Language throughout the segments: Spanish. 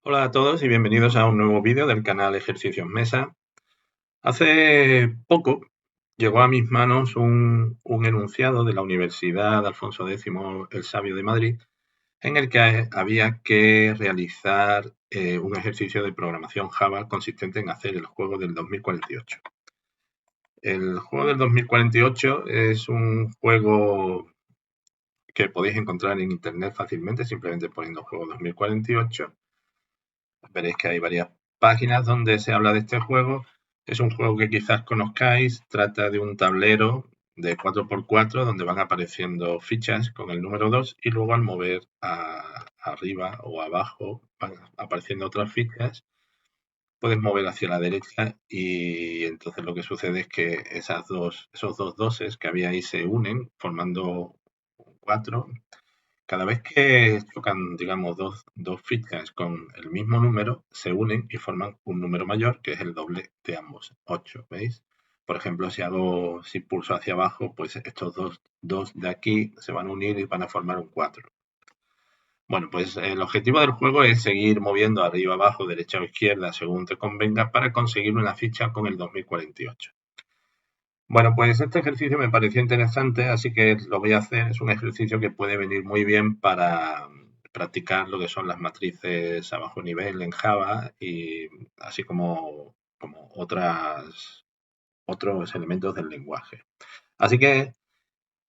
Hola a todos y bienvenidos a un nuevo vídeo del canal Ejercicios Mesa. Hace poco llegó a mis manos un enunciado de la Universidad Alfonso X el Sabio de Madrid, en el que había que realizar un ejercicio de programación Java consistente en hacer el juego del 2048. El juego del 2048 es un juego que podéis encontrar en internet fácilmente, simplemente poniendo juego 2048. Veréis que hay varias páginas donde se habla de este juego. Es un juego que quizás conozcáis. Trata de un tablero de 4x4 donde van apareciendo fichas con el número 2 y luego al mover arriba o abajo van apareciendo otras fichas. Puedes mover hacia la derecha y entonces lo que sucede es que esos dos doses que había ahí se unen formando un 4. Cada vez que chocan, digamos, dos fichas con el mismo número, se unen y forman un número mayor, que es el doble de ambos, 8, ¿veis? Por ejemplo, si pulso hacia abajo, pues estos dos de aquí se van a unir y van a formar un 4. Bueno, pues el objetivo del juego es seguir moviendo arriba, abajo, derecha o izquierda, según te convenga, para conseguir una ficha con el 2048. Bueno, pues este ejercicio me pareció interesante, así que lo voy a hacer. Es un ejercicio que puede venir muy bien para practicar lo que son las matrices a bajo nivel en Java y así como otros elementos del lenguaje. Así que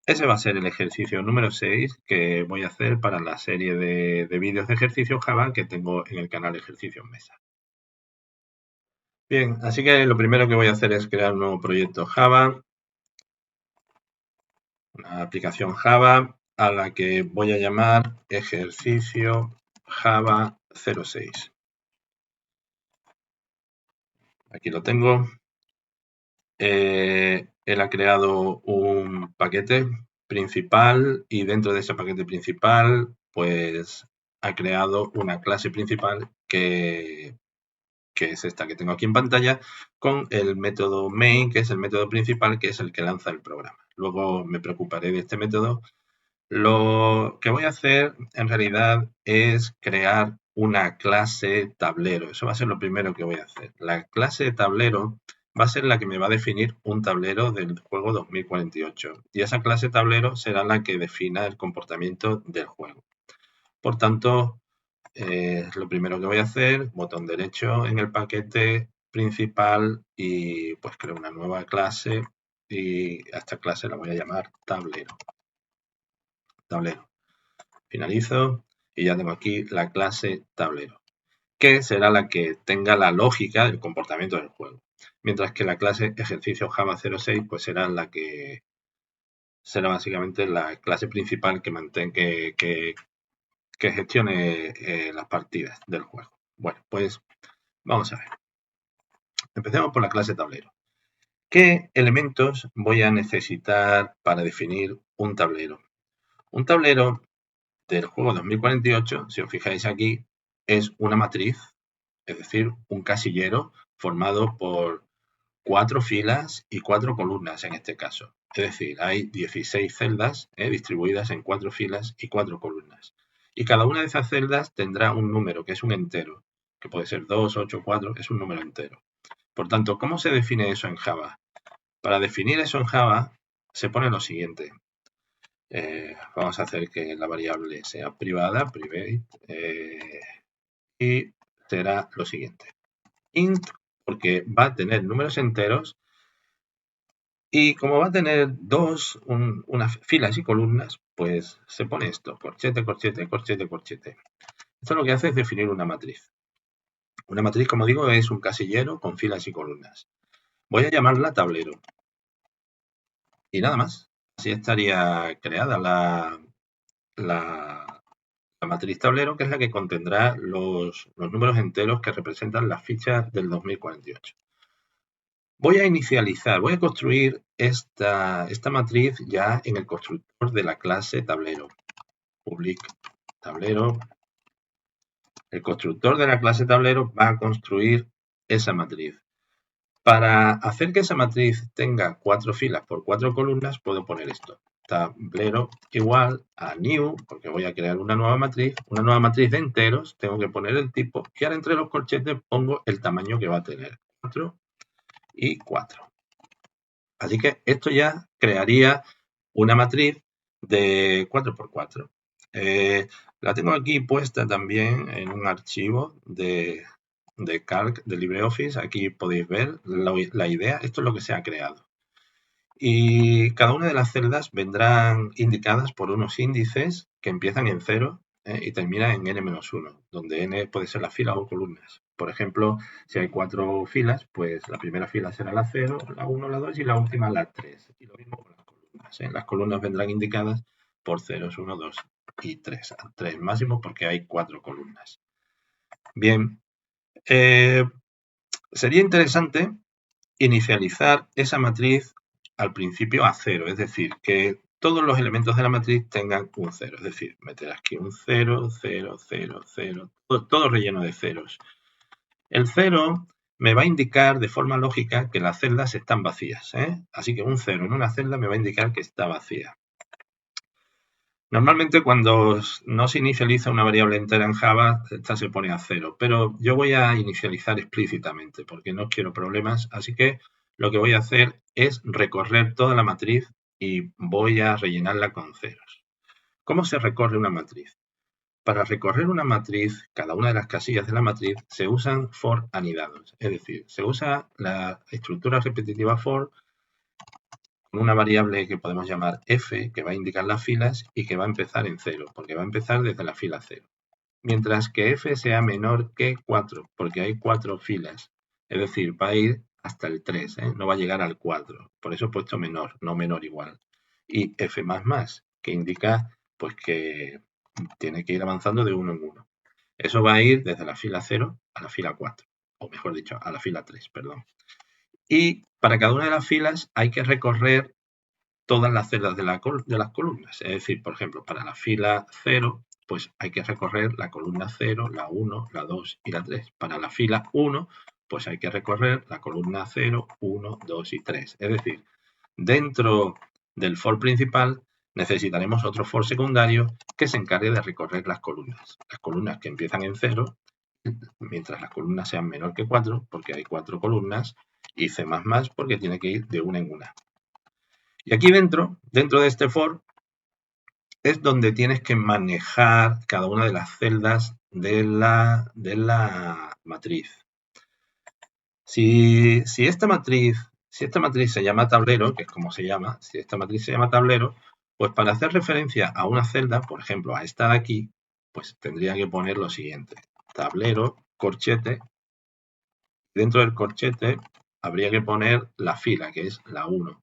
ese va a ser el ejercicio número 6 que voy a hacer para la serie de vídeos de ejercicio Java que tengo en el canal Ejercicios Mesa. Bien, así que lo primero que voy a hacer es crear un nuevo proyecto Java, una aplicación Java a la que voy a llamar ejercicio Java 06. Aquí lo tengo. Él ha creado un paquete principal y dentro de ese paquete principal pues ha creado una clase principal que es esta que tengo aquí en pantalla, con el método main, que es el método principal, que es el que lanza el programa. Luego me preocuparé de este método. Lo que voy a hacer en realidad es crear una clase tablero. Eso va a ser lo primero que voy a hacer. La clase tablero va a ser la que me va a definir un tablero del juego 2048. Y esa clase tablero será la que defina el comportamiento del juego. Por tanto, lo primero que voy a hacer, botón derecho en el paquete principal y pues creo una nueva clase y a esta clase la voy a llamar tablero. Tablero. Finalizo y ya tengo aquí la clase tablero, que será la que tenga la lógica del comportamiento del juego. Mientras que la clase ejercicio Java 06 pues será básicamente la clase principal que gestione las partidas del juego. Bueno, pues vamos a ver. Empecemos por la clase tablero. ¿Qué elementos voy a necesitar para definir un tablero? Un tablero del juego 2048, si os fijáis aquí, es una matriz, es decir, un casillero formado por 4 filas y 4 columnas en este caso. Es decir, hay 16 celdas distribuidas en 4 filas y 4 columnas. Y cada una de esas celdas tendrá un número, que es un entero, que puede ser 2, 8, 4, es un número entero. Por tanto, ¿cómo se define eso en Java? Para definir eso en Java se pone lo siguiente. Vamos a hacer que la variable sea privada, private, y será lo siguiente. Int, porque va a tener números enteros y como va a tener unas filas y columnas, pues se pone esto, corchete, corchete, corchete, corchete. Esto lo que hace es definir una matriz. Una matriz, como digo, es un casillero con filas y columnas. Voy a llamarla tablero. Y nada más. Así estaría creada la matriz tablero, que es la que contendrá los números enteros que representan las fichas del 2048. Voy a inicializar, voy a construir esta matriz ya en el constructor de la clase tablero. Public tablero. El constructor de la clase tablero va a construir esa matriz. Para hacer que esa matriz tenga 4 filas por 4 columnas, puedo poner esto. tablero igual a new, porque voy a crear una nueva matriz de enteros, tengo que poner el tipo y ahora entre los corchetes pongo el tamaño que va a tener, 4 y 4. Así que esto ya crearía una matriz de 4×4. La tengo aquí puesta también en un archivo de Calc, de LibreOffice. Aquí podéis ver la idea. Esto es lo que se ha creado. Y cada una de las celdas vendrán indicadas por unos índices que empiezan en 0 y terminan en n-1, donde n puede ser las filas o columnas. Por ejemplo, si hay 4 filas, pues la primera fila será la 0, la 1, la 2 y la última la 3. Y lo mismo con las columnas. Las columnas vendrán indicadas por 0, 1, 2 y 3. 3 máximo porque hay 4 columnas. Bien, sería interesante inicializar esa matriz al principio a 0, es decir, que todos los elementos de la matriz tengan un 0, es decir, meter aquí un 0, 0, 0, 0, todo relleno de ceros. El 0 me va a indicar de forma lógica que las celdas están vacías, así que un 0 en una celda me va a indicar que está vacía. Normalmente cuando no se inicializa una variable entera en Java, esta se pone a 0, pero yo voy a inicializar explícitamente porque no quiero problemas, así que lo que voy a hacer es recorrer toda la matriz y voy a rellenarla con ceros. ¿Cómo se recorre una matriz? Para recorrer una matriz, cada una de las casillas de la matriz, se usan for anidados, es decir, se usa la estructura repetitiva for con una variable que podemos llamar f, que va a indicar las filas y que va a empezar en 0, porque va a empezar desde la fila 0. Mientras que f sea menor que 4, porque hay 4 filas, es decir, va a ir hasta el 3, no va a llegar al 4, por eso he puesto menor, no menor igual. Y f++, que indica pues que tiene que ir avanzando de 1 en 1. Eso va a ir desde la fila 0 a la fila 4, o mejor dicho, a la fila 3, perdón. Y para cada una de las filas hay que recorrer todas las celdas de las columnas. Es decir, por ejemplo, para la fila 0, pues hay que recorrer la columna 0, la 1, la 2 y la 3. Para la fila 1, pues hay que recorrer la columna 0, 1, 2 y 3. Es decir, dentro del for principal necesitaremos otro for secundario que se encargue de recorrer las columnas. Las columnas que empiezan en 0, mientras las columnas sean menor que 4, porque hay 4 columnas, y C++ porque tiene que ir de una en una. Y aquí dentro de este for, es donde tienes que manejar cada una de las celdas de la matriz. Si esta matriz se llama tablero, que es como se llama, si esta matriz se llama tablero, pues para hacer referencia a una celda, por ejemplo, a esta de aquí, pues tendría que poner lo siguiente: tablero, corchete. Dentro del corchete habría que poner la fila, que es la 1.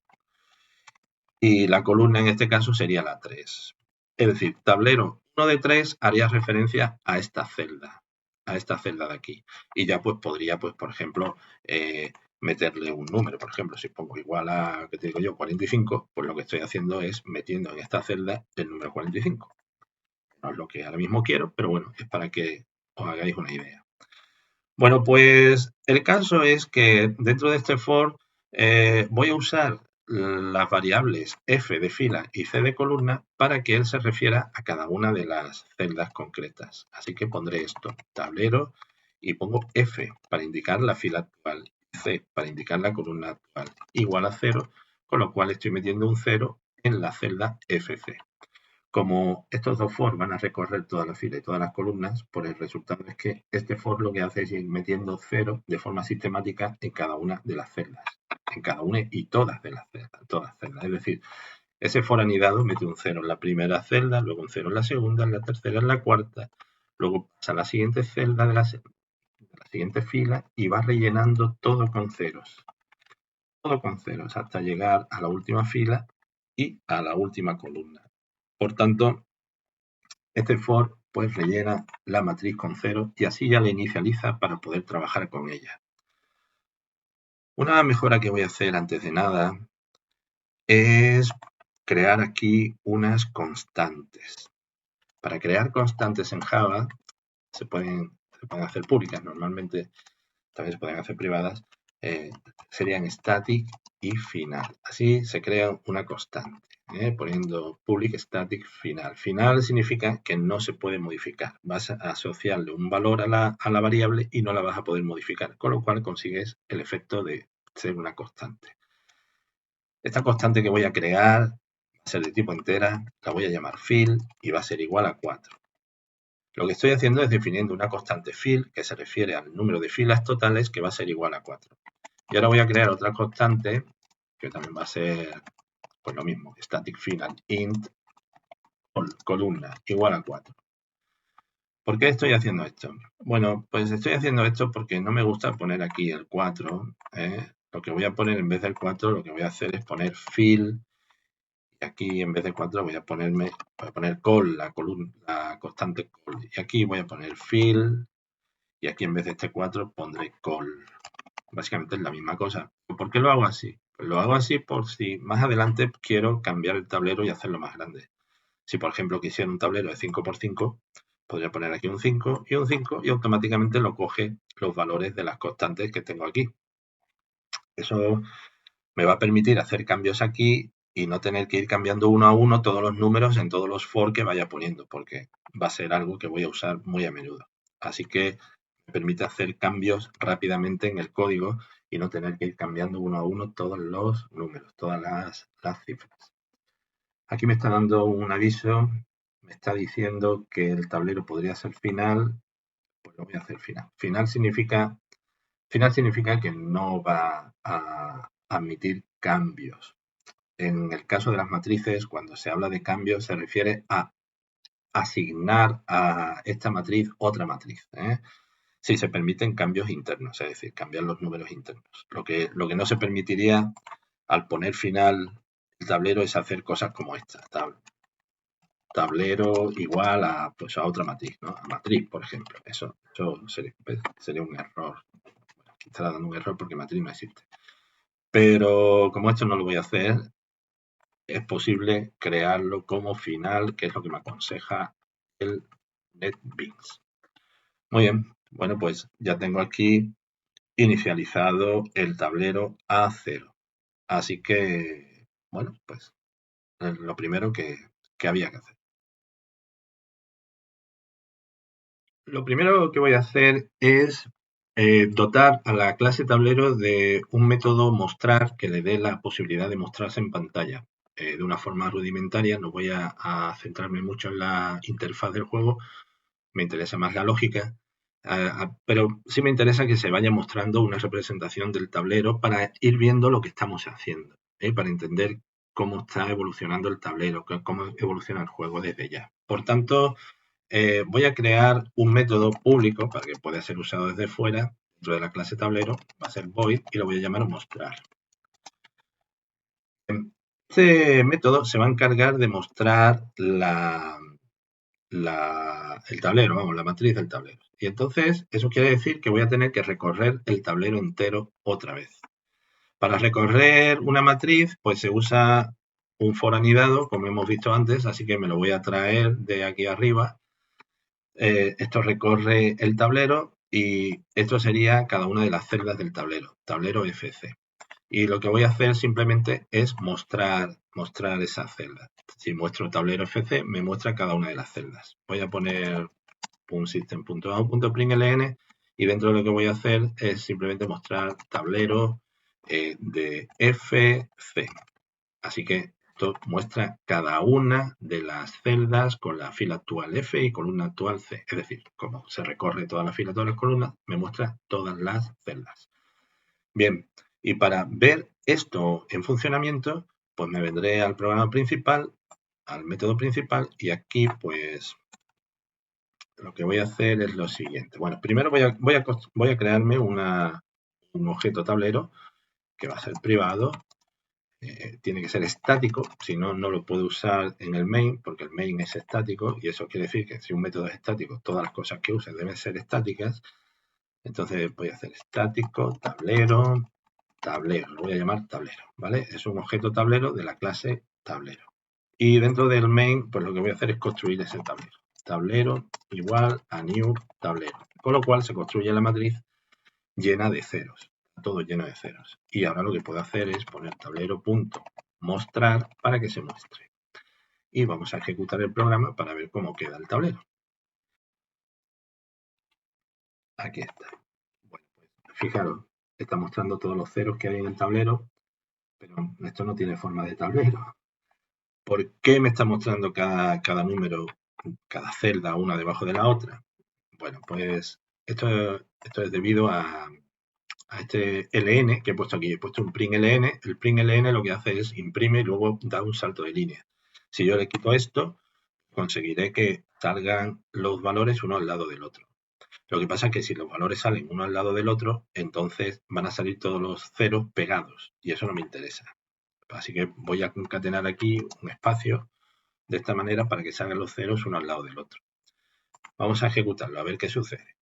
Y la columna en este caso sería la 3. Es decir, tablero 1 de 3 haría referencia a esta celda de aquí. Y ya pues podría, pues por ejemplo, meterle un número. Por ejemplo, si pongo igual a, ¿qué te digo yo?, 45, pues lo que estoy haciendo es metiendo en esta celda el número 45. No es lo que ahora mismo quiero, pero bueno, es para que os hagáis una idea. Bueno, pues el caso es que dentro de este for voy a usar las variables f de fila y c de columna para que él se refiera a cada una de las celdas concretas. Así que pondré esto, tablero, y pongo f para indicar la fila actual, c para indicar la columna actual, igual a 0, con lo cual estoy metiendo un 0 en la celda fc. Como estos dos for van a recorrer toda la fila y todas las columnas, pues el resultado es que este for lo que hace es ir metiendo 0 de forma sistemática en cada una de las celdas, en cada una y todas de las celdas, Es decir, ese for anidado mete un 0 en la primera celda, luego un 0 en la segunda, en la tercera, en la cuarta, luego pasa a la siguiente celda de la siguiente fila y va rellenando todo con ceros hasta llegar a la última fila y a la última columna. Por tanto, este for pues rellena la matriz con 0 y así ya la inicializa para poder trabajar con ella. Una mejora que voy a hacer antes de nada es crear aquí unas constantes. Para crear constantes en Java se pueden hacer públicas, normalmente también se pueden hacer privadas, serían static y final. Así se crea una constante. poniendo public static final. Final significa que no se puede modificar. Vas a asociarle un valor a la variable y no la vas a poder modificar, con lo cual consigues el efecto de ser una constante. Esta constante que voy a crear va a ser de tipo entera, la voy a llamar fill y va a ser igual a 4. Lo que estoy haciendo es definiendo una constante fill que se refiere al número de filas totales que va a ser igual a 4. Y ahora voy a crear otra constante que también va a ser pues lo mismo, static final int columna igual a 4. ¿Por qué estoy haciendo esto? Bueno, pues estoy haciendo esto porque no me gusta poner aquí el 4. Lo que voy a poner en vez del 4, lo que voy a hacer es poner fill. Y aquí en vez de 4 voy a poner call, la constante call. Y aquí voy a poner fill. Y aquí en vez de este 4 pondré call. Básicamente es la misma cosa. ¿Por qué lo hago así? Pues lo hago así por si más adelante quiero cambiar el tablero y hacerlo más grande. Si por ejemplo quisiera un tablero de 5×5, podría poner aquí un 5 y un 5 y automáticamente lo coge los valores de las constantes que tengo aquí. Eso me va a permitir hacer cambios aquí y no tener que ir cambiando uno a uno todos los números en todos los for que vaya poniendo, porque va a ser algo que voy a usar muy a menudo. Así que me permite hacer cambios rápidamente en el código y no tener que ir cambiando uno a uno todos los números, todas las cifras. Aquí me está dando un aviso, me está diciendo que el tablero podría ser final, pues lo voy a hacer final. Final significa que no va a admitir cambios. En el caso de las matrices, cuando se habla de cambios, se refiere a asignar a esta matriz otra matriz. Si se permiten cambios internos, es decir, cambiar los números internos. Lo que no se permitiría al poner final el tablero es hacer cosas como esta. Tablero igual a, pues, a otra matriz, ¿no? A matriz, por ejemplo. Eso sería un error. Bueno, aquí estará dando un error porque matriz no existe. Pero como esto no lo voy a hacer, es posible crearlo como final, que es lo que me aconseja el NetBeans. Muy bien, bueno, pues ya tengo aquí inicializado el tablero a 0. Así que, bueno, pues es lo primero que había que hacer. Lo primero que voy a hacer es dotar a la clase tablero de un método mostrar que le dé la posibilidad de mostrarse en pantalla. De una forma rudimentaria, no voy a centrarme mucho en la interfaz del juego, me interesa más la lógica, pero sí me interesa que se vaya mostrando una representación del tablero para ir viendo lo que estamos haciendo, para entender cómo está evolucionando el tablero, cómo evoluciona el juego desde ya. Por tanto, voy a crear un método público para que pueda ser usado desde fuera, dentro de la clase tablero, va a ser void y lo voy a llamar mostrar. Este método se va a encargar de mostrar el tablero, vamos, la matriz del tablero. Y entonces eso quiere decir que voy a tener que recorrer el tablero entero otra vez. Para recorrer una matriz, pues se usa un for anidado, como hemos visto antes, así que me lo voy a traer de aquí arriba. Esto recorre el tablero y esto sería cada una de las celdas del tablero FC. Y lo que voy a hacer simplemente es mostrar esas celdas. Si muestro tablero FC, me muestra cada una de las celdas. Voy a poner un system.out.println y dentro de lo que voy a hacer es simplemente mostrar tablero de FC. Así que esto muestra cada una de las celdas con la fila actual F y columna actual C. Es decir, como se recorre toda la fila, todas las columnas, me muestra todas las celdas. Bien, y para ver esto en funcionamiento, pues me vendré al programa principal, al método principal, y aquí pues lo que voy a hacer es lo siguiente. Bueno, primero voy a crearme un objeto tablero que va a ser privado. Tiene que ser estático, si no, no lo puedo usar en el main, porque el main es estático, y eso quiere decir que si un método es estático, todas las cosas que use deben ser estáticas. Entonces voy a hacer estático, tablero, lo voy a llamar tablero, ¿vale? Es un objeto tablero de la clase tablero. Y dentro del main, pues lo que voy a hacer es construir ese tablero. Tablero igual a new tablero. Con lo cual se construye la matriz llena de ceros. Todo lleno de ceros. Y ahora lo que puedo hacer es poner tablero punto mostrar para que se muestre. Y vamos a ejecutar el programa para ver cómo queda el tablero. Aquí está. Bueno, pues fijaros, está mostrando todos los ceros que hay en el tablero, pero esto no tiene forma de tablero. ¿Por qué me está mostrando cada número, cada celda una debajo de la otra? Bueno, pues esto es debido a este ln que he puesto aquí. He puesto un print ln. El print ln lo que hace es imprime y luego da un salto de línea. Si yo le quito esto, conseguiré que salgan los valores uno al lado del otro. Lo que pasa es que si los valores salen uno al lado del otro, entonces van a salir todos los ceros pegados y eso no me interesa. Así que voy a concatenar aquí un espacio de esta manera para que salgan los ceros uno al lado del otro. Vamos a ejecutarlo a ver qué sucede.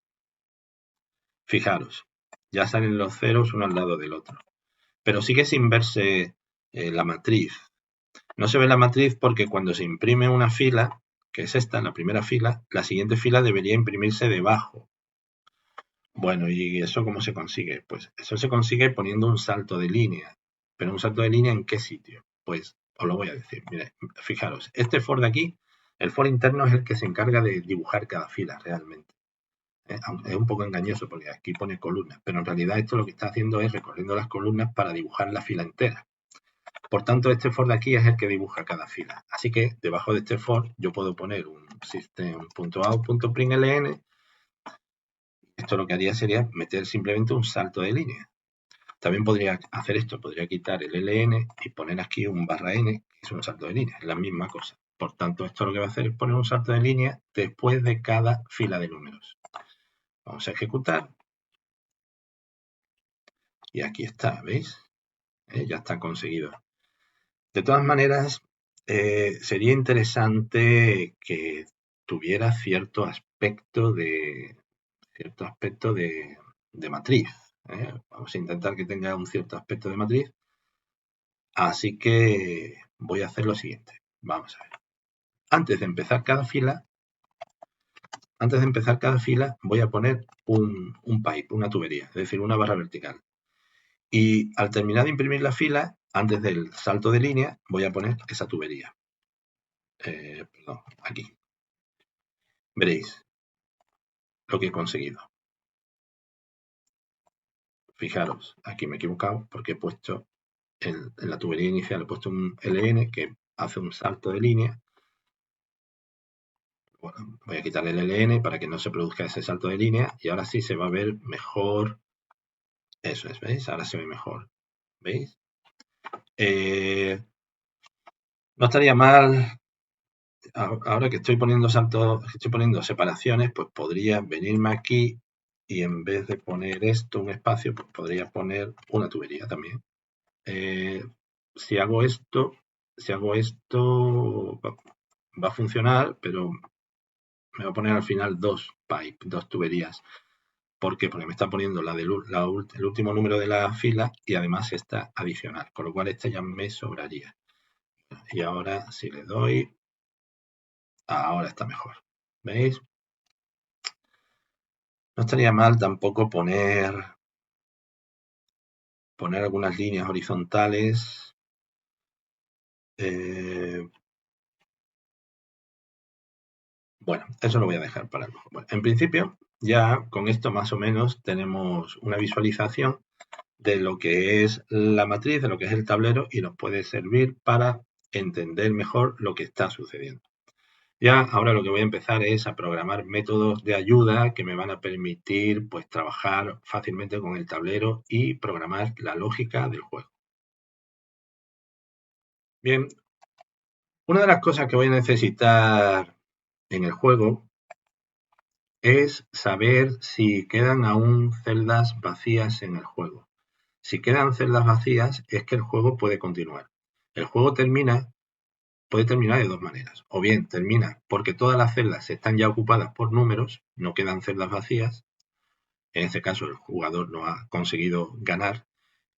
Fijaros, ya salen los ceros uno al lado del otro. Pero sigue sin verse la matriz. No se ve la matriz porque cuando se imprime una fila, que es esta, la primera fila, la siguiente fila debería imprimirse debajo. Bueno, ¿y eso cómo se consigue? Pues eso se consigue poniendo un salto de línea. ¿Pero un salto de línea en qué sitio? Pues os lo voy a decir. Mire, fijaros, este for de aquí, el for interno es el que se encarga de dibujar cada fila realmente. Es un poco engañoso porque aquí pone columnas, pero en realidad esto lo que está haciendo es recorriendo las columnas para dibujar la fila entera. Por tanto, este for de aquí es el que dibuja cada fila. Así que debajo de este for yo puedo poner un system.out.println. Esto lo que haría sería meter simplemente un salto de línea. También podría hacer esto, podría quitar el ln y poner aquí un barra n, que es un salto de línea, es la misma cosa. Por tanto, esto lo que va a hacer es poner un salto de línea después de cada fila de números. Vamos a ejecutar. Y aquí está, ¿veis? Ya está conseguido. De todas maneras, sería interesante que tuviera cierto aspecto de matriz. Vamos a intentar que tenga un cierto aspecto de matriz. Así que voy a hacer lo siguiente. Vamos a ver. Antes de empezar cada fila, voy a poner un pipe, una tubería, es decir, una barra vertical. Y al terminar de imprimir la fila, antes del salto de línea, voy a poner esa tubería. Perdón, aquí. Veréis lo que he conseguido. Fijaros, aquí me he equivocado porque he puesto en la tubería inicial, he puesto un LN que hace un salto de línea. Bueno, voy a quitar el LN para que no se produzca ese salto de línea y ahora sí se va a ver mejor. Eso es, ¿veis? Ahora se ve mejor. ¿Veis? No estaría mal, ahora que estoy poniendo saltos, estoy poniendo separaciones, pues podría venirme aquí y en vez de poner esto, un espacio, pues podría poner una tubería también. Si hago esto, va a funcionar, pero me va a poner al final dos tuberías. ¿Por qué? Porque me está poniendo el último número de la fila y además esta adicional, con lo cual esta ya me sobraría. Y ahora si le doy, ahora está mejor. ¿Veis? No estaría mal tampoco poner algunas líneas horizontales. Bueno, eso lo voy a dejar para luego. Bueno, en principio, ya con esto más o menos tenemos una visualización de lo que es la matriz, de lo que es el tablero y nos puede servir para entender mejor lo que está sucediendo. Ya ahora lo que voy a empezar es a programar métodos de ayuda que me van a permitir pues trabajar fácilmente con el tablero y programar la lógica del juego. Bien, una de las cosas que voy a necesitar en el juego es saber si quedan aún celdas vacías en el juego. Si quedan celdas vacías es que el juego puede continuar. El juego puede terminar de dos maneras. O bien termina porque todas las celdas están ya ocupadas por números, no quedan celdas vacías. En este caso el jugador no ha conseguido ganar.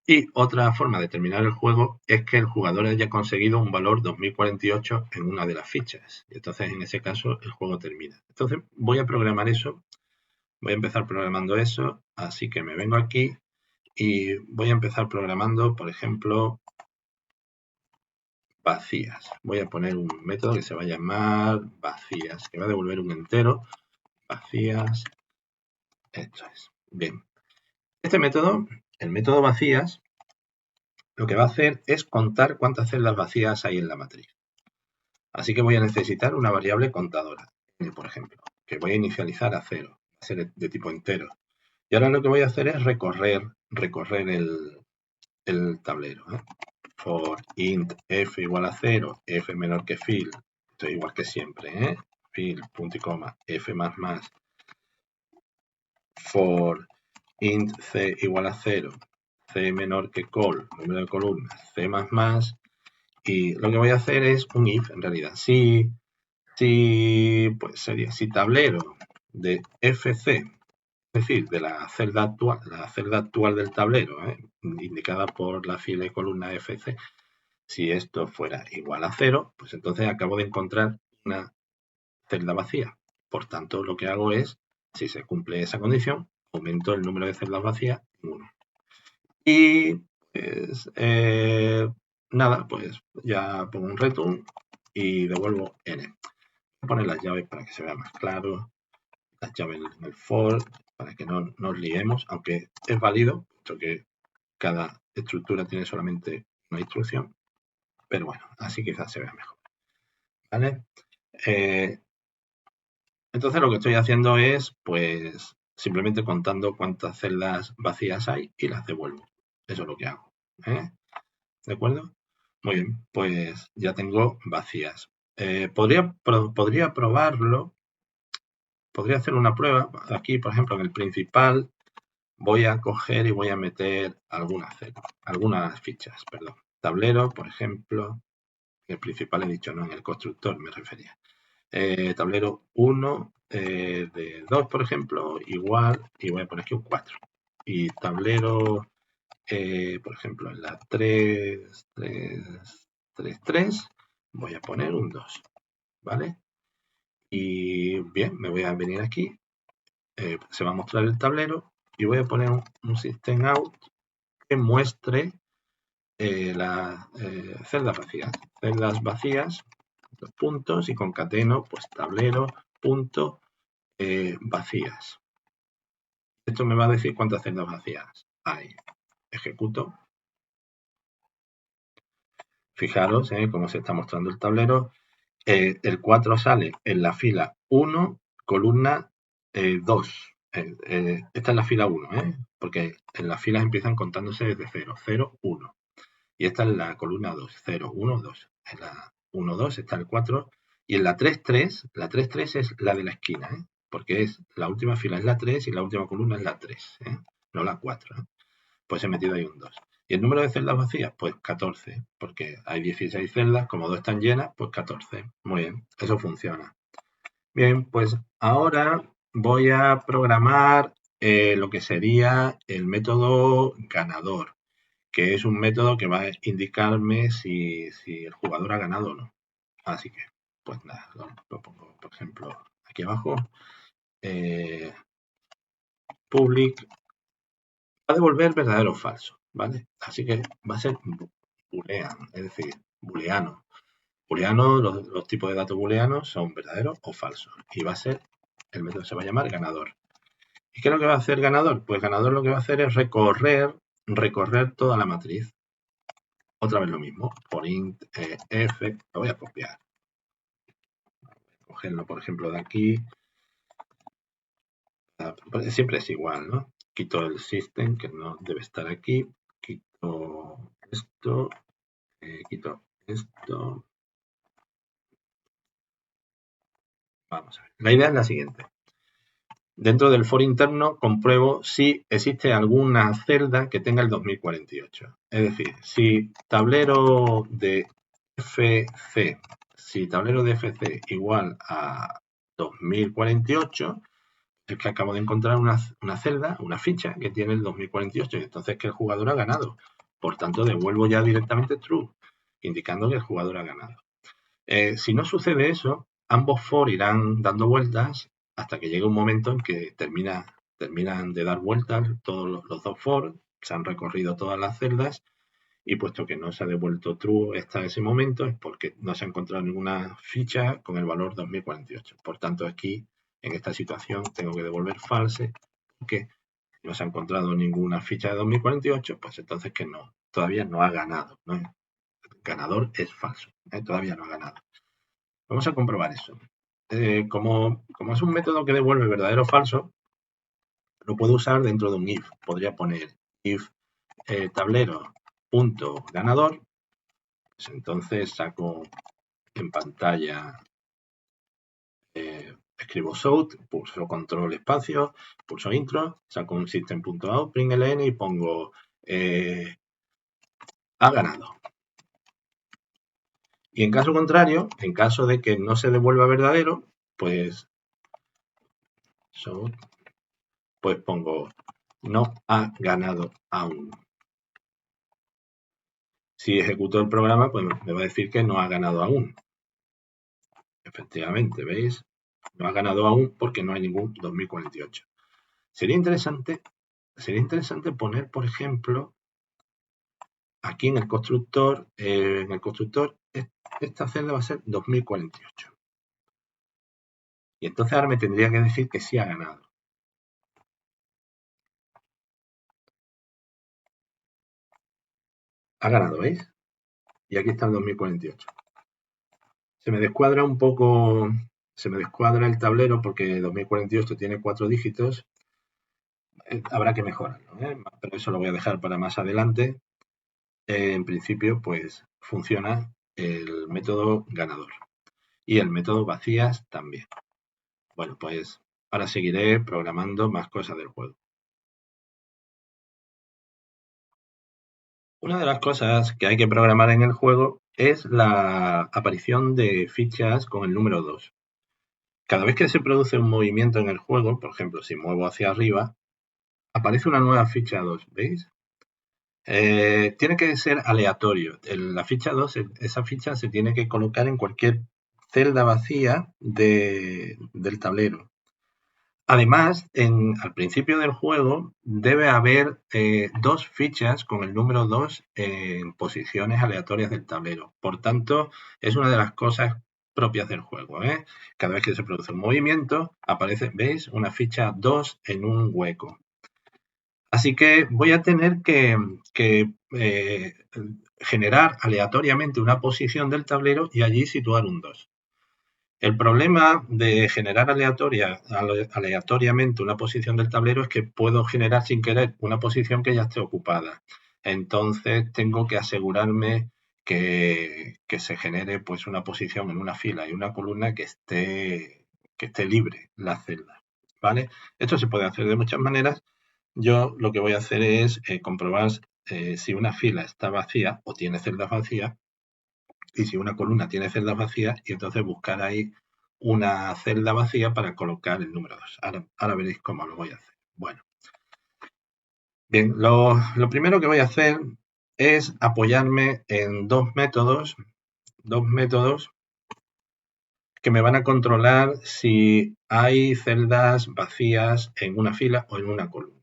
Y otra forma de terminar el juego es que el jugador haya conseguido un valor 2048 en una de las fichas. Y entonces en ese caso el juego termina. Entonces voy a programar eso. Voy a empezar programando eso. Así que me vengo aquí y voy a empezar programando, por ejemplo, vacías. Voy a poner un método que se va a llamar vacías, que va a devolver un entero. Vacías. Esto es. Bien. Este método, el método vacías, lo que va a hacer es contar cuántas celdas vacías hay en la matriz. Así que voy a necesitar una variable contadora, por ejemplo, que voy a inicializar a 0, va a ser de tipo entero. Y ahora lo que voy a hacer es recorrer el tablero. For int f igual a 0, f menor que fill, esto es igual que siempre, fill, punto y coma, f más más. For int c igual a 0, c menor que col, número de columnas, c más más. Y lo que voy a hacer es un if, en realidad. Pues sería si tablero de fc, es decir, de la celda actual del tablero, indicada por la fila y columna fc, si esto fuera igual a 0, pues entonces acabo de encontrar una celda vacía. Por tanto, lo que hago es, si se cumple esa condición, aumento el número de celdas vacías en 1. Y pues nada, pues ya pongo un return y devuelvo n. Voy a poner las llaves para que se vea más claro. Las llaves en el for para que no nos liemos, aunque es válido, puesto que cada estructura tiene solamente una instrucción. Pero bueno, así quizás se vea mejor. ¿Vale? Entonces lo que estoy haciendo es, pues, simplemente contando cuántas celdas vacías hay y las devuelvo. Eso es lo que hago. ¿De acuerdo? Muy bien, pues ya tengo vacías. Podría probarlo, podría hacer una prueba. Aquí, por ejemplo, en el principal voy a coger y voy a meter algunas fichas, perdón. Tablero, por ejemplo, el principal he dicho, no, en el constructor me refería. Tablero 1 de 2, por ejemplo, igual, y voy a poner aquí un 4. Y tablero, por ejemplo, en la 3, 3, voy a poner un 2, ¿vale? Y bien, me voy a venir aquí, se va a mostrar el tablero y voy a poner un system out que muestre las celdas vacías, los puntos, y concateno, pues tablero, punto, vacías. Esto me va a decir cuántas celdas vacías hay. Ejecuto. Fijaros cómo se está mostrando el tablero. El 4 sale en la fila 1, columna 2. Esta es la fila 1, porque en las filas empiezan contándose desde 0, 0, 1. Y esta es la columna 2, 0, 1, 2. En la 1, 2 está el 4. Y en la 3, 3, la 3, 3 es la de la esquina, porque es la última fila es la 3 y la última columna es la 3, no la 4. Pues he metido ahí un 2. ¿Y el número de celdas vacías? Pues 14, porque hay 16 celdas, como 2 están llenas, pues 14. Muy bien, eso funciona. Bien, pues ahora voy a programar lo que sería el método ganador, que es un método que va a indicarme si el jugador ha ganado o no. Así que, pues nada, lo pongo, por ejemplo, aquí abajo. Public va a devolver verdadero o falso, ¿vale? Así que va a ser boolean, es decir, booleano. Booleano, los tipos de datos booleanos son verdaderos o falsos. Y va a ser, el método se va a llamar ganador. ¿Y qué es lo que va a hacer ganador? Pues ganador lo que va a hacer es recorrer toda la matriz. Otra vez lo mismo, por int f, lo voy a copiar. Voy a cogerlo, por ejemplo, de aquí. Siempre es igual, ¿no? Quito el system, que no debe estar aquí. Quito esto. Quito esto. Vamos a ver. La idea es la siguiente. Dentro del for interno compruebo si existe alguna celda que tenga el 2048. Es decir, si tablero de FC igual a 2048, es que acabo de encontrar una celda, una ficha que tiene el 2048, y entonces que el jugador ha ganado. Por tanto, devuelvo ya directamente true, indicando que el jugador ha ganado. Si no sucede eso, ambos for irán dando vueltas hasta que llegue un momento en que terminan de dar vueltas todos los dos for, se han recorrido todas las celdas y puesto que no se ha devuelto true hasta ese momento es porque no se ha encontrado ninguna ficha con el valor 2048. Por tanto, aquí, en esta situación, tengo que devolver false porque no se ha encontrado ninguna ficha de 2048, pues entonces que no, todavía no ha ganado, ¿no? El ganador es falso, todavía no ha ganado. Vamos a comprobar eso. Como es un método que devuelve verdadero o falso, lo puedo usar dentro de un if. Podría poner if tablero punto ganador, pues entonces saco en pantalla, escribo shout, pulso control espacio, pulso intro, saco un system.out, println y pongo ha ganado. Y en caso contrario, en caso de que no se devuelva verdadero, pues shout, pues pongo no ha ganado aún. Si ejecuto el programa, pues me va a decir que no ha ganado aún. Efectivamente, ¿veis? No ha ganado aún porque no hay ningún 2048. Sería interesante poner, por ejemplo, aquí en el constructor, esta celda va a ser 2048. Y entonces ahora me tendría que decir que sí ha ganado. Ha ganado, ¿veis? Y aquí está el 2048. Se me descuadra un poco, se me descuadra el tablero porque 2048 tiene 4 dígitos. Habrá que mejorarlo, pero eso lo voy a dejar para más adelante. En principio, pues funciona el método ganador y el método vacías también. Bueno, pues ahora seguiré programando más cosas del juego. Una de las cosas que hay que programar en el juego es la aparición de fichas con el número 2. Cada vez que se produce un movimiento en el juego, por ejemplo, si muevo hacia arriba, aparece una nueva ficha 2, ¿veis? Tiene que ser aleatorio. La ficha 2, esa ficha se tiene que colocar en cualquier celda vacía del tablero. Además, al principio del juego debe haber 2 fichas con el número 2 en posiciones aleatorias del tablero. Por tanto, es una de las cosas propias del juego. Cada vez que se produce un movimiento, aparece, ¿veis? Una ficha 2 en un hueco. Así que voy a tener que generar aleatoriamente una posición del tablero y allí situar un 2. El problema de generar aleatoriamente una posición del tablero es que puedo generar sin querer una posición que ya esté ocupada. Entonces tengo que asegurarme que se genere pues una posición en una fila y una columna que esté libre la celda. ¿Vale? Esto se puede hacer de muchas maneras. Yo lo que voy a hacer es comprobar si una fila está vacía o tiene celdas vacías y si una columna tiene celdas vacías y entonces buscar ahí una celda vacía para colocar el número 2. Ahora veréis cómo lo voy a hacer. Bueno, bien, lo primero que voy a hacer es apoyarme en dos métodos que me van a controlar si hay celdas vacías en una fila o en una columna.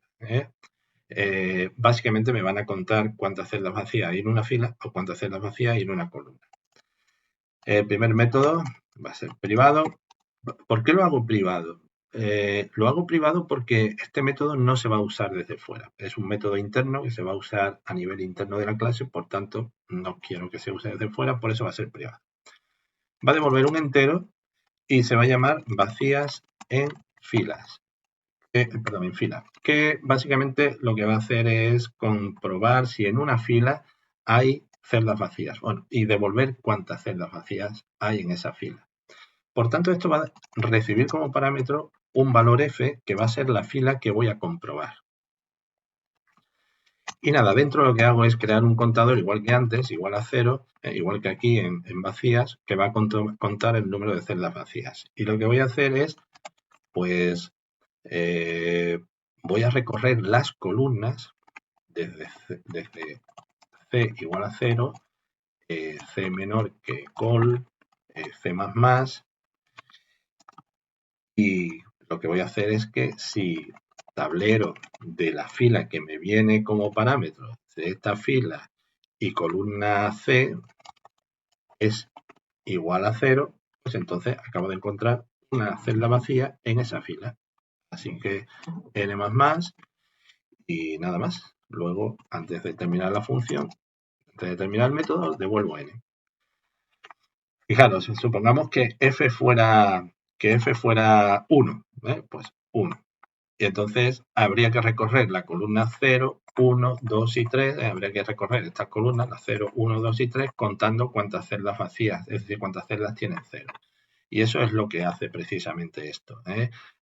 Básicamente me van a contar cuántas celdas vacías hay en una fila o cuántas celdas vacías hay en una columna. El primer método va a ser privado. ¿Por qué lo hago privado? Lo hago privado porque este método no se va a usar desde fuera. Es un método interno que se va a usar a nivel interno de la clase, por tanto, no quiero que se use desde fuera, por eso va a ser privado. Va a devolver un entero y se va a llamar vacías en filas. En fila. Que básicamente lo que va a hacer es comprobar si en una fila hay celdas vacías. Bueno, y devolver cuántas celdas vacías hay en esa fila. Por tanto, esto va a recibir como parámetro un valor f que va a ser la fila que voy a comprobar. Y nada, dentro lo que hago es crear un contador igual que antes, igual a 0, igual que aquí en vacías, que va a contar el número de celdas vacías. Y lo que voy a hacer es, pues, voy a recorrer las columnas desde C igual a 0, C menor que col, C++, y lo que voy a hacer es que si tablero de la fila que me viene como parámetro de esta fila y columna C es igual a 0, pues entonces acabo de encontrar una celda vacía en esa fila. Así que n++ y nada más. Luego, antes de terminar la función, antes de terminar el método, devuelvo n. Fijaros, supongamos que f fuera 1, pues 1. Y entonces habría que recorrer la columna 0, 1, 2 y 3, habría que recorrer estas columnas, las 0, 1, 2 y 3, contando cuántas celdas vacías, es decir, cuántas celdas tienen 0. Y eso es lo que hace precisamente esto.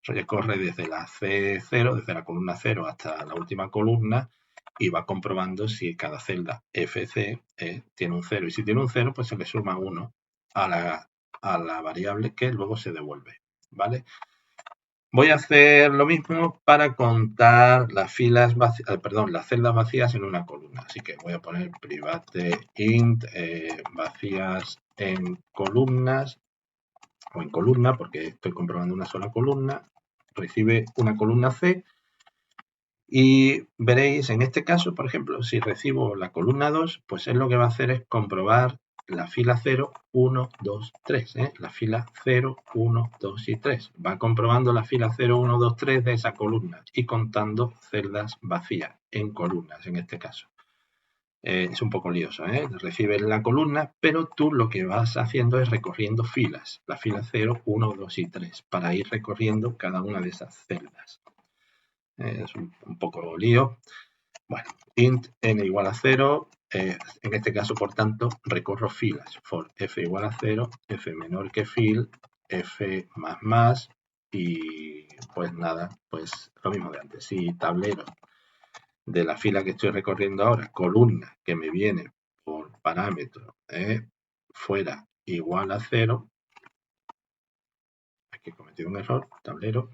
Recorre desde la C0, desde la columna 0 hasta la última columna y va comprobando si cada celda FC tiene un 0. Y si tiene un 0, pues se le suma 1 a la variable que luego se devuelve. ¿Vale? Voy a hacer lo mismo para contar las filas vacías, las celdas vacías en una columna. Así que voy a poner private int vacías en columnas o en columna, porque estoy comprobando una sola columna. Recibe una columna C y veréis en este caso, por ejemplo, si recibo la columna 2, pues es lo que va a hacer es comprobar la fila 0, 1, 2, 3. La fila 0, 1, 2 y 3. Va comprobando la fila 0, 1, 2, 3 de esa columna y contando celdas vacías en columnas en este caso. Es un poco lioso, recibes la columna, pero tú lo que vas haciendo es recorriendo filas, la fila 0, 1, 2 y 3, para ir recorriendo cada una de esas celdas. Es un poco lío. Bueno, int n igual a 0, en este caso, por tanto, recorro filas. For f igual a 0, f menor que fil, f más, y pues nada, pues lo mismo de antes. Si tablero de la fila que estoy recorriendo ahora, columna que me viene por parámetro fuera igual a 0, aquí he cometido un error, tablero,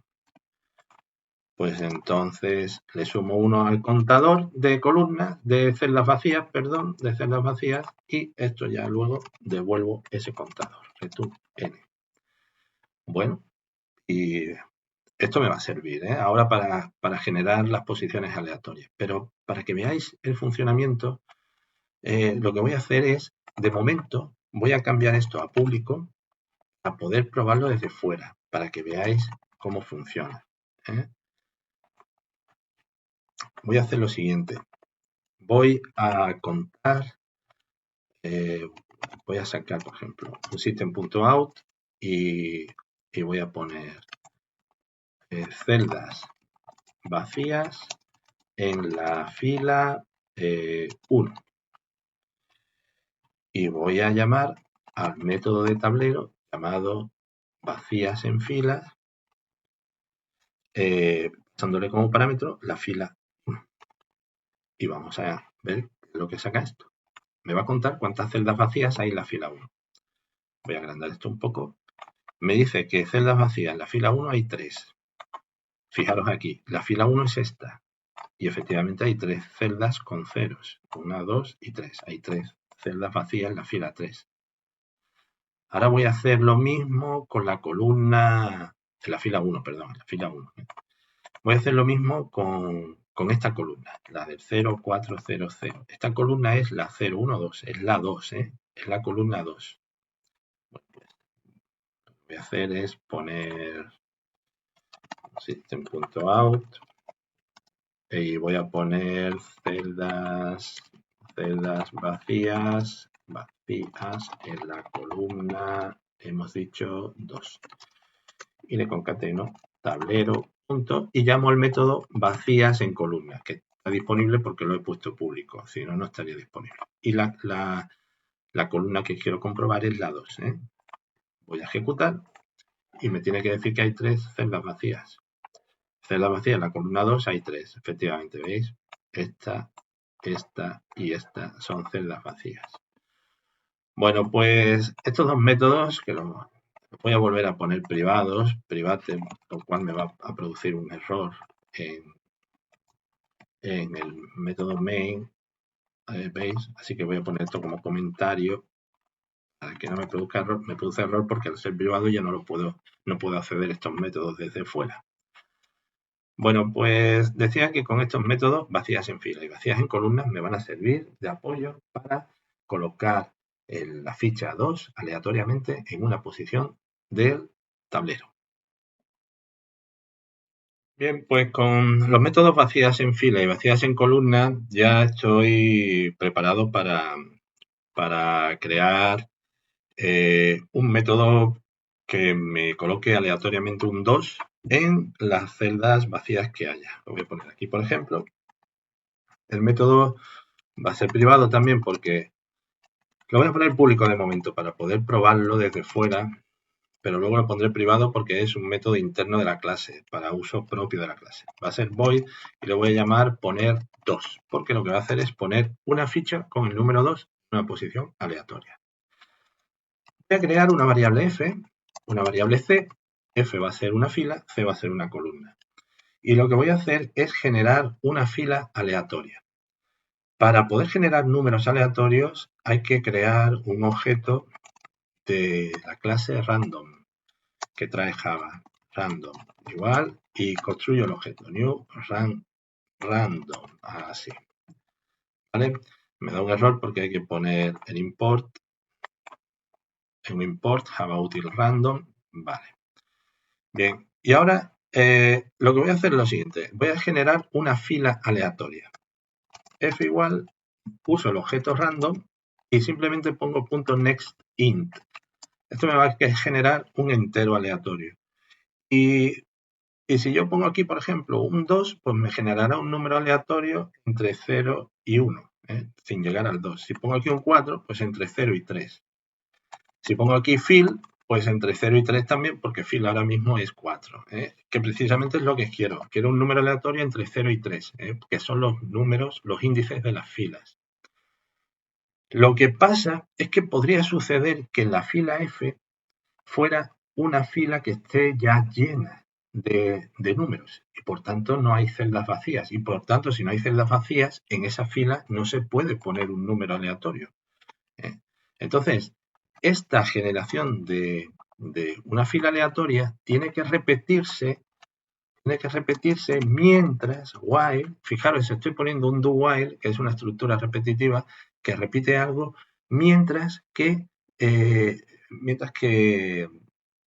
pues entonces le sumo 1 al contador de columnas, de celdas vacías, y esto ya luego devuelvo ese contador, return n. Bueno, y esto me va a servir ahora para generar las posiciones aleatorias, pero para que veáis el funcionamiento, lo que voy a hacer es, de momento, voy a cambiar esto a público para poder probarlo desde fuera, para que veáis cómo funciona. Voy a hacer lo siguiente. Voy a contar, voy a sacar, por ejemplo, un system.out y voy a poner celdas vacías en la fila 1. Y voy a llamar al método de tablero llamado vacías en filas, pasándole como parámetro la fila 1. Y vamos a ver lo que saca esto. Me va a contar cuántas celdas vacías hay en la fila 1. Voy a agrandar esto un poco. Me dice que celdas vacías en la fila 1 hay 3. Fijaros aquí, la fila 1 es esta. Y efectivamente hay 3 celdas con ceros. 1, 2 y 3. Hay 3 celdas vacías en la fila 3. Ahora voy a hacer lo mismo con la columna, en la fila 1, perdón, en la fila 1. Voy a hacer lo mismo con esta columna, la del 0, 4, 0, 0. Esta columna es la 0, 1, 2, es la 2, es la columna 2. Bueno, pues lo que voy a hacer es poner system.out y voy a poner celdas vacías en la columna, hemos dicho 2. Y le concateno tablero punto y llamo al método vacías en columnas, que está disponible porque lo he puesto público, si no, no estaría disponible. Y la columna que quiero comprobar es la 2. Voy a ejecutar y me tiene que decir que hay 3 celdas vacías. Celdas vacías en la columna 2 hay 3, efectivamente, ¿veis? Esta y esta son celdas vacías. Bueno, pues estos dos métodos, que los voy a volver a poner privados, private, lo cual me va a producir un error en el método main, ¿veis? Así que voy a poner esto como comentario para que no me produzca error. Me produce error porque al ser privado ya no puedo acceder a estos métodos desde fuera. Bueno, pues decía que con estos métodos vacías en fila y vacías en columnas me van a servir de apoyo para colocar la ficha 2 aleatoriamente en una posición del tablero. Bien, pues con los métodos vacías en fila y vacías en columnas ya estoy preparado para crear un método que me coloque aleatoriamente un 2 en las celdas vacías que haya. Lo voy a poner aquí, por ejemplo. El método va a ser privado también porque lo voy a poner público de momento para poder probarlo desde fuera, pero luego lo pondré privado porque es un método interno de la clase, para uso propio de la clase. Va a ser void y lo voy a llamar poner 2, porque lo que va a hacer es poner una ficha con el número 2 en una posición aleatoria. Voy a crear una variable f, una variable c, f va a ser una fila, c va a ser una columna. Y lo que voy a hacer es generar una fila aleatoria. Para poder generar números aleatorios hay que crear un objeto de la clase random que trae Java. Random igual y construyo el objeto new random, así. ¿Vale? Me da un error porque hay que poner el import, un import Java util random. Vale. Bien, y ahora lo que voy a hacer es lo siguiente. Voy a generar una fila aleatoria. F igual, uso el objeto random y simplemente pongo .nextInt. Esto me va a generar un entero aleatorio. Y si yo pongo aquí, por ejemplo, un 2, pues me generará un número aleatorio entre 0 y 1, sin llegar al 2. Si pongo aquí un 4, pues entre 0 y 3. Si pongo aquí fill, pues entre 0 y 3 también, porque fill ahora mismo es 4, que precisamente es lo que quiero. Quiero un número aleatorio entre 0 y 3, que son los números, los índices de las filas. Lo que pasa es que podría suceder que la fila F fuera una fila que esté ya llena de números y por tanto no hay celdas vacías y por tanto si no hay celdas vacías en esa fila no se puede poner un número aleatorio. Entonces, esta generación de una fila aleatoria tiene que repetirse mientras while, fijaros, estoy poniendo un do while, que es una estructura repetitiva que repite algo mientras que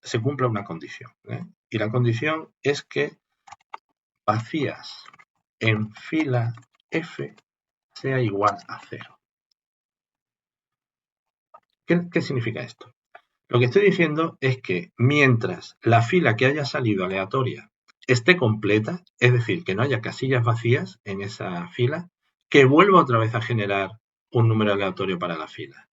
se cumpla una condición. Y la condición es que vacías en fila F sea igual a 0. ¿Qué significa esto? Lo que estoy diciendo es que mientras la fila que haya salido aleatoria esté completa, es decir, que no haya casillas vacías en esa fila, que vuelva otra vez a generar un número aleatorio para la fila.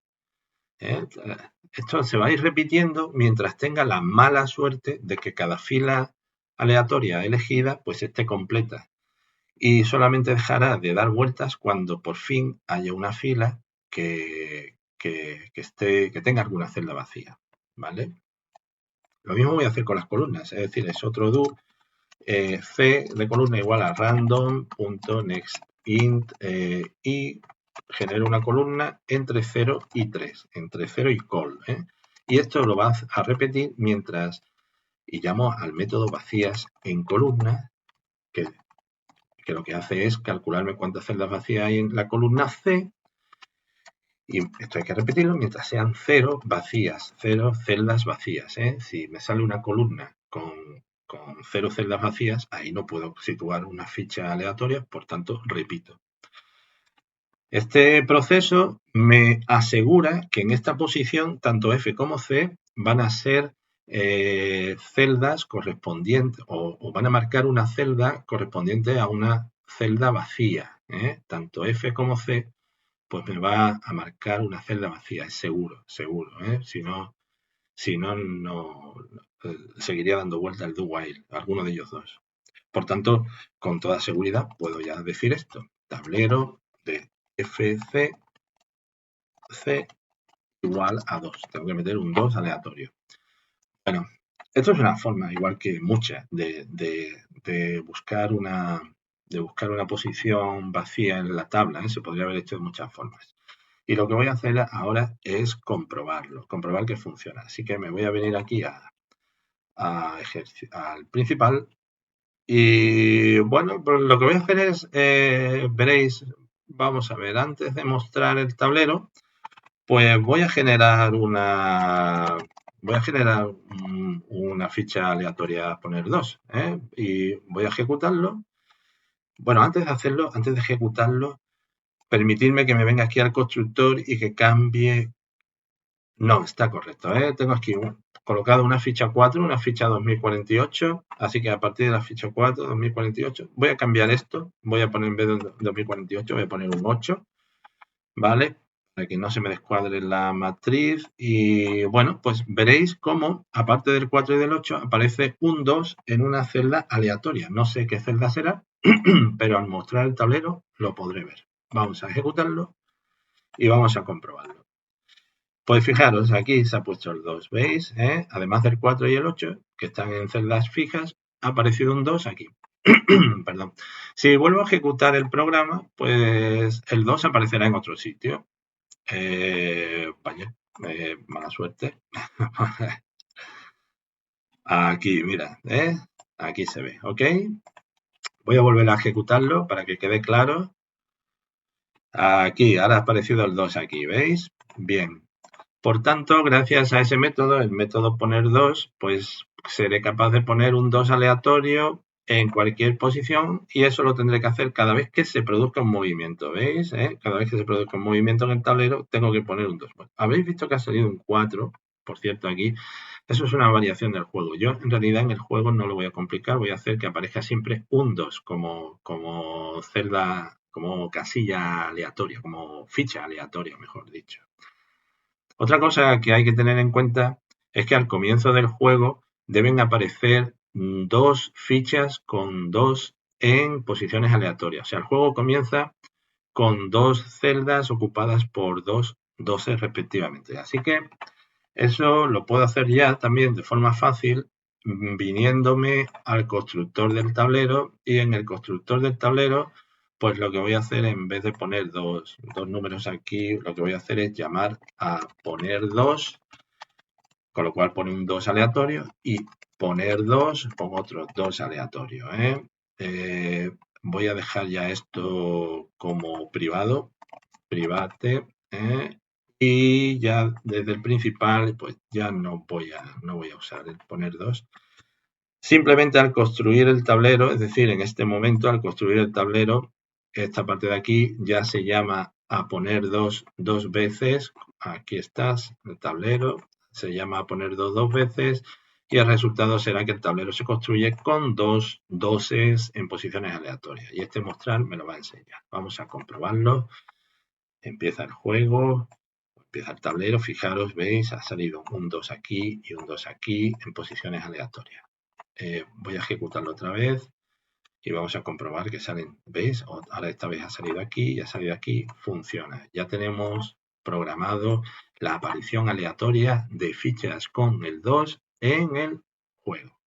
Esto se va a ir repitiendo mientras tenga la mala suerte de que cada fila aleatoria elegida pues esté completa. Y solamente dejará de dar vueltas cuando por fin haya una fila que tenga alguna celda vacía. ¿Vale? Lo mismo voy a hacer con las columnas, es decir, es otro do c de columna igual a random.nextInt y genero una columna entre 0 y 3, entre 0 y col. Y esto lo va a repetir mientras, y llamo al método vacías en columna, que lo que hace es calcularme cuántas celdas vacías hay en la columna C, y esto hay que repetirlo mientras sean 0 vacías, 0 celdas vacías. Si me sale una columna con 0 celdas vacías, ahí no puedo situar una ficha aleatoria, por tanto, repito. Este proceso me asegura que en esta posición, tanto F como C van a ser celdas correspondientes o van a marcar una celda correspondiente a una celda vacía. Tanto F como C pues me va a marcar una celda vacía, es seguro, seguro. Si no, seguiría dando vuelta el do while, alguno de ellos dos. Por tanto, con toda seguridad puedo ya decir esto. Tablero de FC C igual a 2. Tengo que meter un 2 aleatorio. Bueno, esto es una forma, igual que muchas, de buscar una posición vacía en la tabla. Se podría haber hecho de muchas formas. Y lo que voy a hacer ahora es comprobarlo, comprobar que funciona. Así que me voy a venir aquí al principal Y bueno, pues lo que voy a hacer es, veréis, vamos a ver, antes de mostrar el tablero, pues voy a generar una ficha aleatoria a poner 2, ¿eh? Y voy a ejecutarlo. Bueno, antes de hacerlo, antes de ejecutarlo, permitidme que me venga aquí al constructor y que cambie. No, está correcto, ¿eh? Tengo aquí colocado una ficha 4, una ficha 2048, así que a partir de la ficha 4, 2048, voy a cambiar esto, voy a poner en vez de 2048, voy a poner un 8, ¿vale? Para que no se me descuadre la matriz. Y bueno, pues veréis cómo, aparte del 4 y del 8, aparece un 2 en una celda aleatoria. No sé qué celda será, pero al mostrar el tablero lo podré ver. Vamos a ejecutarlo y vamos a comprobarlo. Pues fijaros, aquí se ha puesto el 2, ¿veis? Además del 4 y el 8, que están en celdas fijas, ha aparecido un 2 aquí. Perdón. Si vuelvo a ejecutar el programa, pues el 2 aparecerá en otro sitio. Vaya, mala suerte. Aquí, mira, aquí se ve, ¿ok? Voy a volver a ejecutarlo para que quede claro. Aquí, ahora ha aparecido el 2 aquí, ¿veis? Bien. Por tanto, gracias a ese método, el método poner 2, pues seré capaz de poner un 2 aleatorio en cualquier posición y eso lo tendré que hacer cada vez que se produzca un movimiento, ¿veis? Cada vez que se produzca un movimiento en el tablero tengo que poner un 2. Bueno, habéis visto que ha salido un 4, por cierto, aquí. Eso es una variación del juego. Yo en realidad en el juego no lo voy a complicar, voy a hacer que aparezca siempre un 2 como celda, como casilla aleatoria, como ficha aleatoria, mejor dicho. Otra cosa que hay que tener en cuenta es que al comienzo del juego deben aparecer dos fichas con 2 en posiciones aleatorias. O sea, el juego comienza con 2 celdas ocupadas por 2 doses respectivamente. Así que eso lo puedo hacer ya también de forma fácil viniéndome al constructor del tablero y en el constructor del tablero pues lo que voy a hacer en vez de poner dos números aquí, lo que voy a hacer es llamar a poner 2, con lo cual pone un 2 aleatorio y poner 2 con otro 2 aleatorio. Voy a dejar ya esto como privado, private, y ya desde el principal pues ya no voy a usar el poner 2. Simplemente al construir el tablero, es decir, en este momento al construir el tablero, esta parte de aquí ya se llama a poner 2 dos veces. Aquí estás, el tablero, se llama a poner 2 dos veces y el resultado será que el tablero se construye con 2 doses en posiciones aleatorias. Y este mostrar me lo va a enseñar. Vamos a comprobarlo. Empieza el juego, empieza el tablero, fijaros, veis, ha salido un 2 aquí y un 2 aquí en posiciones aleatorias. Voy a ejecutarlo otra vez y vamos a comprobar que salen, ¿veis? Ahora esta vez ha salido aquí y ha salido aquí, funciona. Ya tenemos programado la aparición aleatoria de fichas con el 2 en el juego.